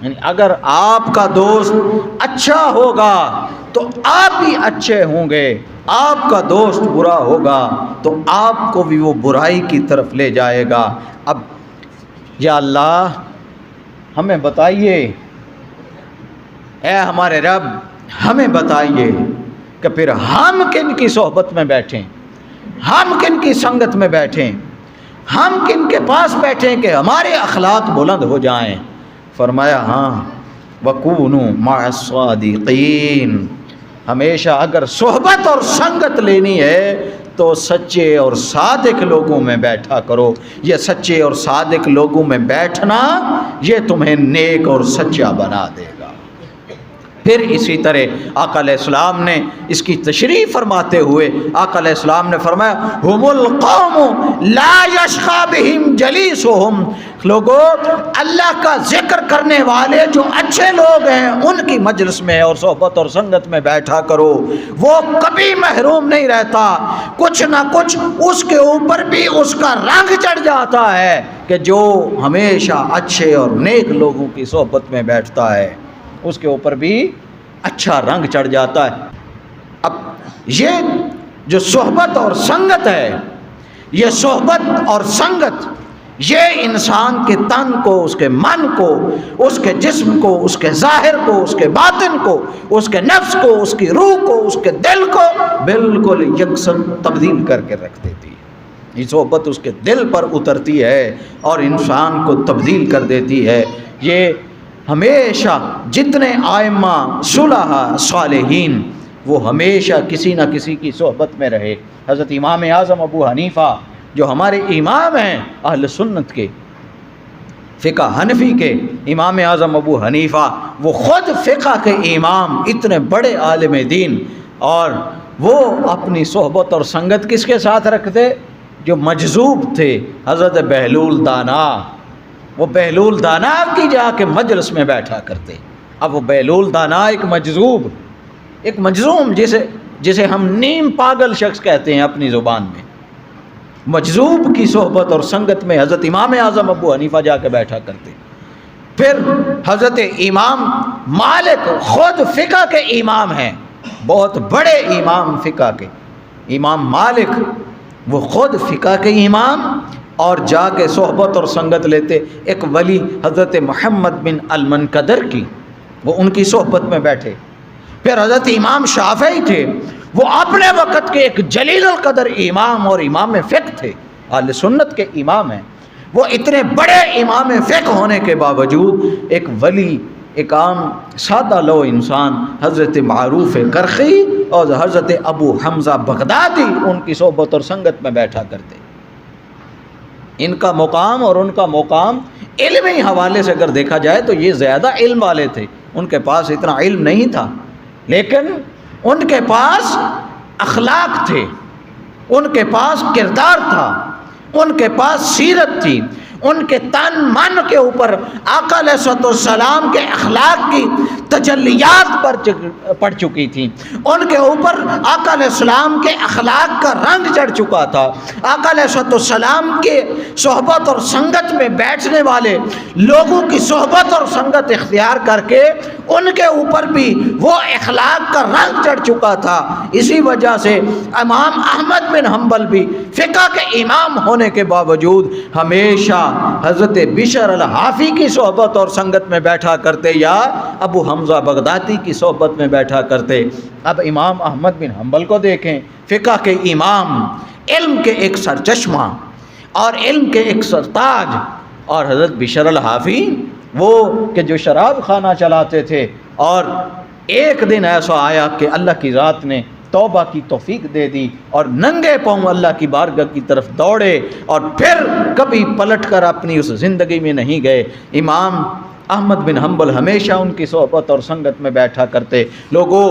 یعنی اگر آپ کا دوست اچھا ہوگا تو آپ بھی اچھے ہوں گے، آپ کا دوست برا ہوگا تو آپ کو بھی وہ برائی کی طرف لے جائے گا. اب یا اللہ ہمیں بتائیے، اے ہمارے رب ہمیں بتائیے کہ پھر ہم کن کی صحبت میں بیٹھیں، ہم کن کی سنگت میں بیٹھیں، ہم کن کے پاس بیٹھیں کہ ہمارے اخلاق بلند ہو جائیں. فرمایا ہاں وَكُونُوا مَعَ الصَّادِقِينَ، ہمیشہ اگر صحبت اور سنگت لینی ہے تو سچے اور صادق لوگوں میں بیٹھا کرو. یہ سچے اور صادق لوگوں میں بیٹھنا یہ تمہیں نیک اور سچا بنا دے گا. پھر اسی طرح آقا علیہ السلام نے اس کی تشریح فرماتے ہوئے آقا علیہ السلام نے فرمایا ہم القوم لا یشقی بہم جلیسہم، لوگو اللہ کا ذکر کرنے والے جو اچھے لوگ ہیں ان کی مجلس میں اور صحبت اور سنگت میں بیٹھا کرو. وہ کبھی محروم نہیں رہتا، کچھ نہ کچھ اس کے اوپر بھی اس کا رنگ چڑھ جاتا ہے کہ جو ہمیشہ اچھے اور نیک لوگوں کی صحبت میں بیٹھتا ہے اس کے اوپر بھی اچھا رنگ چڑھ جاتا ہے. اب یہ جو صحبت اور سنگت ہے، یہ صحبت اور سنگت یہ انسان کے تن کو، اس کے من کو، اس کے جسم کو، اس کے ظاہر کو، اس کے باطن کو، اس کے نفس کو، اس کی روح کو، اس کے دل کو بالکل یکساں تبدیل کر کے رکھ دیتی ہے. یہ صحبت اس کے دل پر اترتی ہے اور انسان کو تبدیل کر دیتی ہے. یہ ہمیشہ جتنے ائمہ، صلحاء، صالحین وہ ہمیشہ کسی نہ کسی کی صحبت میں رہے. حضرت امام اعظم ابو حنیفہ جو ہمارے امام ہیں اہل سنت کے، فقہ حنفی کے امام اعظم ابو حنیفہ، وہ خود فقہ کے امام، اتنے بڑے عالم دین، اور وہ اپنی صحبت اور سنگت کس کے ساتھ رکھتے؟ جو مجذوب تھے، حضرت بہلول دانا. وہ بہلول دانا کی جا کے مجلس میں بیٹھا کرتے. اب وہ بہلول دانا ایک مجذوب، ایک مجذوم، جسے ہم نیم پاگل شخص کہتے ہیں اپنی زبان میں، مجذوب کی صحبت اور سنگت میں حضرت امام اعظم ابو حنیفہ جا کے بیٹھا کرتے. پھر حضرت امام مالک خود فقہ کے امام ہیں، بہت بڑے امام فقہ کے، امام مالک وہ خود فقہ کے امام، اور جا کے صحبت اور سنگت لیتے ایک ولی حضرت محمد بن المنقدر کی، وہ ان کی صحبت میں بیٹھے. پھر حضرت امام شافعی تھے، وہ اپنے وقت کے ایک جلیل القدر امام اور امام فقہ تھے، اہل سنت کے امام ہیں. وہ اتنے بڑے امام فقہ ہونے کے باوجود ایک ولی ایک عام سادہ لو انسان حضرت معروف کرخی اور حضرت ابو حمزہ بغدادی ان کی صحبت اور سنگت میں بیٹھا کرتے. ان کا مقام اور ان کا مقام علمی حوالے سے اگر دیکھا جائے تو یہ زیادہ علم والے تھے. ان کے پاس اتنا علم نہیں تھا لیکن ان کے پاس اخلاق تھے، ان کے پاس کردار تھا، ان کے پاس سیرت تھی. ان کے تن من کے اوپر آقا علیہ الصلوۃ والسلام کے اخلاق کی تجلیات پڑ چکی تھیں. ان کے اوپر آقا علیہ السلام کے اخلاق کا رنگ چڑھ چکا تھا. آقا علیہ الصلوۃ والسلام کے صحبت اور سنگت میں بیٹھنے والے لوگوں کی صحبت اور سنگت اختیار کر کے ان کے اوپر بھی وہ اخلاق کا رنگ چڑھ چکا تھا. اسی وجہ سے امام احمد بن حنبل بھی فقہ کے امام ہونے کے باوجود ہمیشہ حضرت بشر الحافی کی صحبت اور سنگت میں بیٹھا کرتے یا ابو حمزہ بغدادی کی صحبت میں بیٹھا کرتے. اب امام احمد بن حنبل کو دیکھیں، فقہ کے امام، علم کے ایک سرچشمہ اور علم کے ایک سرتاج، اور حضرت بشر الحافی وہ کہ جو شراب خانہ چلاتے تھے. اور ایک دن ایسا آیا کہ اللہ کی ذات نے توبہ کی توفیق دے دی اور ننگے پاؤں اللہ کی بارگاہ کی طرف دوڑے اور پھر کبھی پلٹ کر اپنی اس زندگی میں نہیں گئے. امام احمد بن حنبل ہمیشہ ان کی صحبت اور سنگت میں بیٹھا کرتے. لوگوں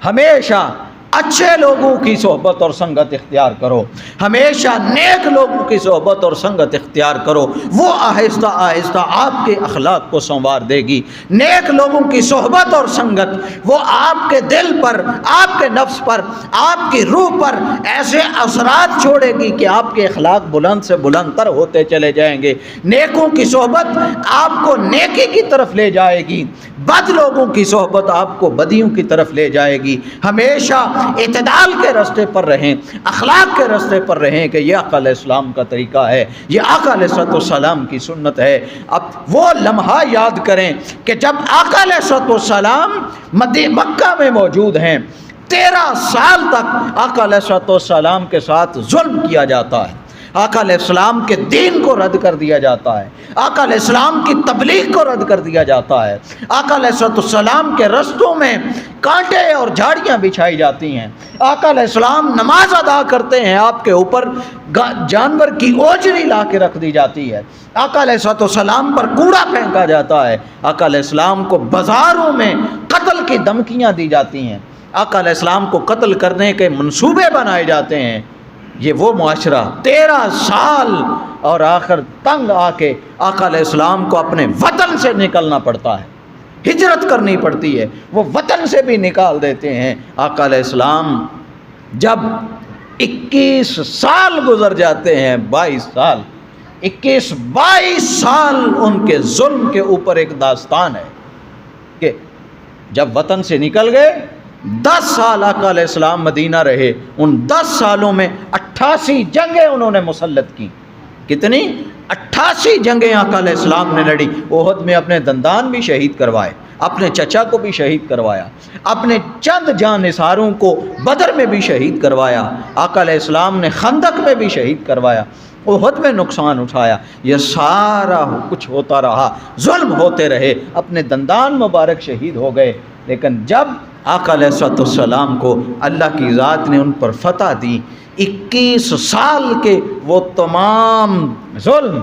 ہمیشہ اچھے لوگوں کی صحبت اور سنگت اختیار کرو، ہمیشہ نیک لوگوں کی صحبت اور سنگت اختیار کرو. وہ آہستہ آہستہ آپ کے اخلاق کو سنوار دے گی. نیک لوگوں کی صحبت اور سنگت وہ آپ کے دل پر، آپ کے نفس پر، آپ کی روح پر ایسے اثرات چھوڑے گی کہ آپ کے اخلاق بلند سے بلند تر ہوتے چلے جائیں گے. نیکوں کی صحبت آپ کو نیکی کی طرف لے جائے گی، بد لوگوں کی صحبت آپ کو بدیوں کی طرف لے جائے گی. ہمیشہ اعتدال کے راستے پر رہیں، اخلاق کے راستے پر رہیں کہ یہ آقا علیہ السلام کا طریقہ ہے، یہ آقا علیہ السلام کی سنت ہے. اب وہ لمحہ یاد کریں کہ جب آقا علیہ السلام مکہ میں موجود ہیں، 13 سال تک آقا علیہ السلام کے ساتھ ظلم کیا جاتا ہے. آقا علیہ السلام کے دین کو رد کر دیا جاتا ہے، آقا علیہ السلام کی تبلیغ کو رد کر دیا جاتا ہے. آقا علیہ السلام کے رستوں میں کانٹے اور جھاڑیاں بچھائی جاتی ہیں. آقا علیہ السلام نماز ادا کرتے ہیں، آپ کے اوپر جانور کی اوجری لا کے رکھ دی جاتی ہے. آقا علیہ السلام پر کوڑا پھینکا جاتا ہے. آقا علیہ السلام کو بازاروں میں قتل کی دھمکیاں دی جاتی ہیں. آقا علیہ السلام کو قتل کرنے کے منصوبے بنائے جاتے ہیں. یہ وہ معاشرہ 13 سال اور آخر تنگ آ کے آقا علیہ السلام کو اپنے وطن سے نکلنا پڑتا ہے، ہجرت کرنی پڑتی ہے. وہ وطن سے بھی نکال دیتے ہیں. آقا علیہ السلام جب 21 سال گزر جاتے ہیں، 22 سال 22 سال ان کے ظلم کے اوپر ایک داستان ہے کہ جب وطن سے نکل گئے 10 سال آقا علیہ السلام مدینہ رہے. ان 10 سالوں میں 88 جنگیں انہوں نے مسلط کی. کتنی؟ 88 جنگیں آقا علیہ السلام نے لڑی. احد میں اپنے دندان بھی شہید کروائے، اپنے چچا کو بھی شہید کروایا، اپنے چند جاں نثاروں کو بدر میں بھی شہید کروایا. آقا علیہ السلام نے خندق میں بھی شہید کروایا، احد میں نقصان اٹھایا. یہ سارا کچھ ہوتا رہا، ظلم ہوتے رہے، اپنے دندان مبارک شہید ہو گئے. لیکن جب آقا علیہ السلام کو اللہ کی ذات نے ان پر فتح دی، 21 سال کے وہ تمام ظلم،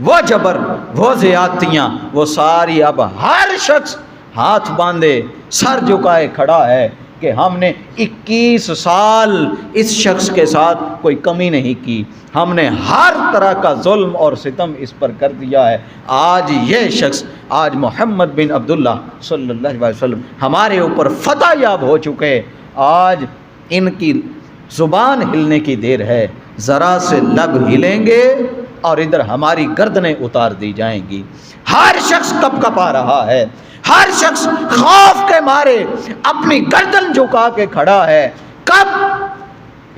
وہ جبر، وہ زیادتیاں، وہ ساری اب ہر شخص ہاتھ باندھے سر جھکائے کھڑا ہے کہ ہم نے 21 سال اس شخص کے ساتھ کوئی کمی نہیں کی، ہم نے ہر طرح کا ظلم اور ستم اس پر کر دیا ہے. آج یہ شخص، آج محمد بن عبداللہ صلی اللہ علیہ وسلم ہمارے اوپر فتح یاب ہو چکے. آج ان کی زبان ہلنے کی دیر ہے، ذرا سے لب ہلیں گے اور ادھر ہماری گردنیں اتار دی جائیں گی. ہر شخص کپ کپا رہا ہے، ہر شخص خوف کے مارے اپنی گردن جھکا کے کھڑا ہے. کب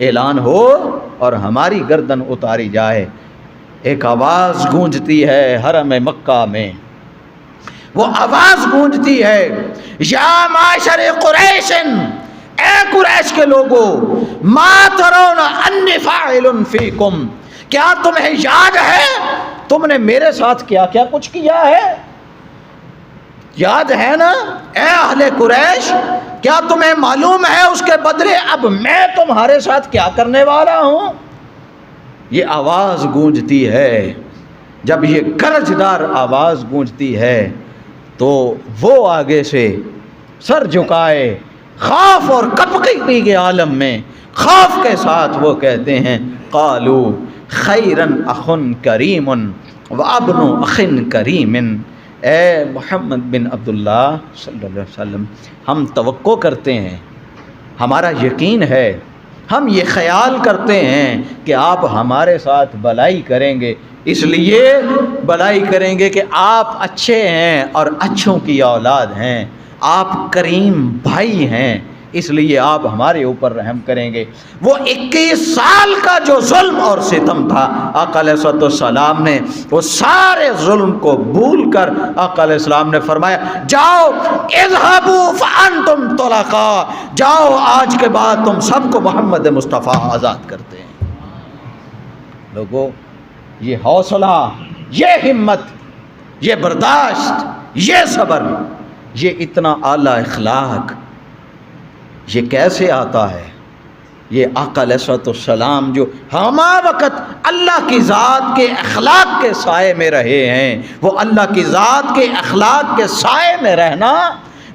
اعلان ہو اور ہماری گردن اتاری جائے. ایک آواز گونجتی ہے حرم مکہ میں، وہ آواز گونجتی ہے، یا معاشر قریش، اے قریش کے لوگوں، ما ترون انی فاعل فیکم، کیا تمہیں یاد ہے تم نے میرے ساتھ کیا کیا کچھ کیا ہے؟ یاد ہے نا اے اہل قریش، کیا تمہیں معلوم ہے اس کے بدلے اب میں تمہارے ساتھ کیا کرنے والا ہوں؟ یہ آواز گونجتی ہے، جب یہ گرجدار آواز گونجتی ہے تو وہ آگے سے سر جھکائے، خوف اور کپکپی کے عالم میں خوف کے ساتھ وہ کہتے ہیں قالو خیرن اخن کریم و ابن اخن کریم، اے محمد بن عبداللہ صلی اللہ علیہ وسلم، ہم توقع کرتے ہیں، ہمارا یقین ہے، ہم یہ خیال کرتے ہیں کہ آپ ہمارے ساتھ بھلائی کریں گے، اس لیے بھلائی کریں گے کہ آپ اچھے ہیں اور اچھوں کی اولاد ہیں، آپ کریم بھائی ہیں، اس لیے آپ ہمارے اوپر رحم کریں گے۔ وہ 21 سال کا جو ظلم اور ستم تھا، آقا علیہ الصلوۃ والسلام نے وہ سارے ظلم کو بھول کر آقا علیہ السلام نے فرمایا جاؤ اذهبوا فانتم طلقاء، جاؤ آج کے بعد تم سب کو محمد مصطفیٰ آزاد کرتے ہیں۔ لوگوں، یہ حوصلہ، یہ ہمت، یہ برداشت، یہ صبر، یہ اتنا اعلیٰ اخلاق یہ کیسے آتا ہے؟ یہ آقا علیہ الصلوۃ والسلام جو ہمہ وقت اللہ کی ذات کے اخلاق کے سائے میں رہے ہیں، وہ اللہ کی ذات کے اخلاق کے سائے میں رہنا،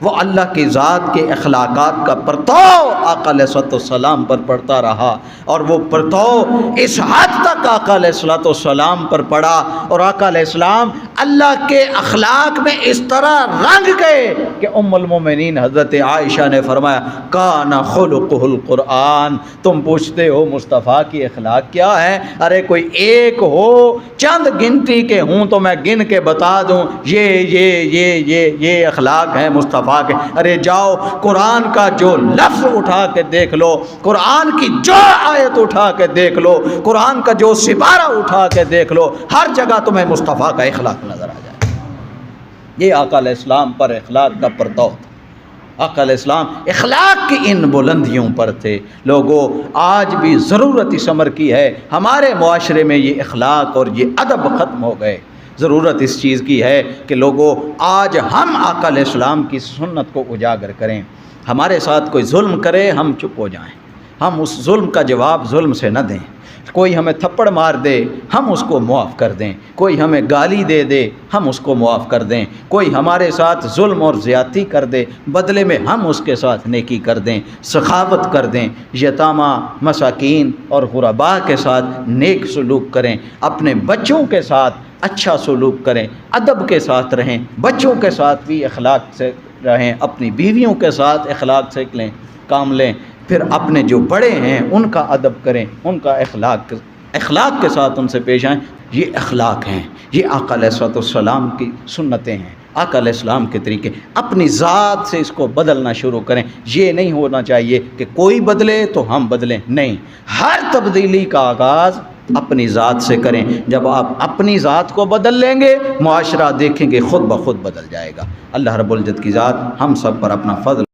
وہ اللہ کی ذات کے اخلاقات کا پرتو آقا علیہ الصلوۃ والسلام پر پڑتا رہا، اور وہ پرتو اس حد تک آقا علیہ الصلوۃ والسلام پر پڑا، اور آقا علیہ السلام اللہ کے اخلاق میں اس طرح رنگ گئے کہ ام المومنین حضرت عائشہ نے فرمایا کان خلقہ القرآن۔ تم پوچھتے ہو مصطفیٰ کی اخلاق کیا ہے؟ ارے کوئی ایک ہو، چند گنتی کے ہوں تو میں گن کے بتا دوں یہ اخلاق ہیں مصطفیٰ کے۔ ارے جاؤ قرآن کا جو لفظ اٹھا کے دیکھ لو، قرآن کی جو آیت اٹھا کے دیکھ لو، قرآن کا جو سپارہ اٹھا کے دیکھ لو، ہر جگہ تمہیں مصطفیٰ کا اخلاق نظر آ جائے۔ یہ آقا علیہ السلام پر اخلاق کا پرتو تھا۔ آقا علیہ السلام اخلاق کی ان بلندیوں پر تھے۔ لوگوں، آج بھی ضرورت اس امر کی ہے، ہمارے معاشرے میں یہ اخلاق اور یہ ادب ختم ہو گئے۔ ضرورت اس چیز کی ہے کہ لوگوں آج ہم آقا علیہ السلام کی سنت کو اجاگر کریں۔ ہمارے ساتھ کوئی ظلم کرے ہم چپ ہو جائیں، ہم اس ظلم کا جواب ظلم سے نہ دیں۔ کوئی ہمیں تھپڑ مار دے ہم اس کو معاف کر دیں، کوئی ہمیں گالی دے دے ہم اس کو معاف کر دیں، کوئی ہمارے ساتھ ظلم اور زیادتی کر دے بدلے میں ہم اس کے ساتھ نیکی کر دیں، سخاوت کر دیں، یتامہ، مساکین اور غرباء کے ساتھ نیک سلوک کریں، اپنے بچوں کے ساتھ اچھا سلوک کریں، ادب کے ساتھ رہیں، بچوں کے ساتھ بھی اخلاق سے رہیں، اپنی بیویوں کے ساتھ اخلاق سے کام لیں، پھر اپنے جو بڑے ہیں ان کا ادب کریں، ان کا اخلاق کے ساتھ ان سے پیش آئیں۔ یہ اخلاق ہیں، یہ آقا علیہ الصلوۃ والسلام کی سنتیں ہیں، آقا علیہ السلام کے طریقے۔ اپنی ذات سے اس کو بدلنا شروع کریں۔ یہ نہیں ہونا چاہیے کہ کوئی بدلے تو ہم بدلیں، نہیں، ہر تبدیلی کا آغاز اپنی ذات سے کریں۔ جب آپ اپنی ذات کو بدل لیں گے، معاشرہ دیکھیں گے خود بخود بدل جائے گا۔ اللہ رب العزت کی ذات ہم سب پر اپنا فضل